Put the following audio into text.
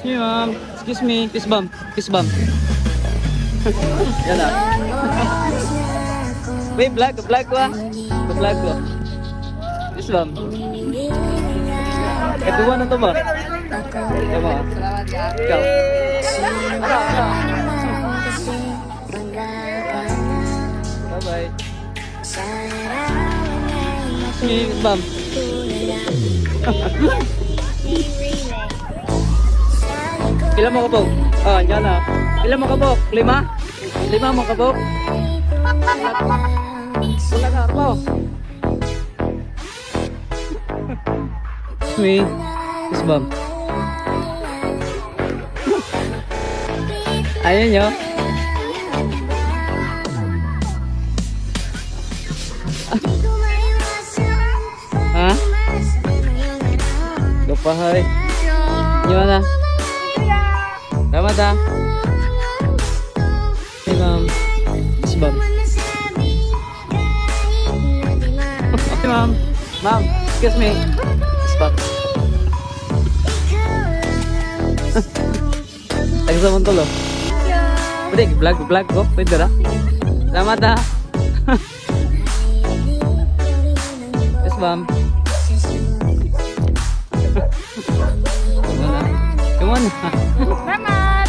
Hey ma'am, excuse me, kiss bump, kiss bump. Yan na. Wait, vlog ko ah. Vlog ko. Kiss bump. Ito na to ba? Ito ba? Ikaw. Bye-bye. Kiss bump. Pila mo kabog? Oh, yan na. Pila mo kabog? 5? 5 mo kabog? Wala ka po. Me. Kiss bump. Ayan nyo. Ha? Lupahay. Gimana? Selamat ah. Hey ma'am. Kiss bump. Okay ma'am. Ma'am, excuse me. Kiss bump. Thanks sa muntol oh. Pwede, vlog ko. Pwede ra. Selamat ah. Kiss bump. Come on. Mama!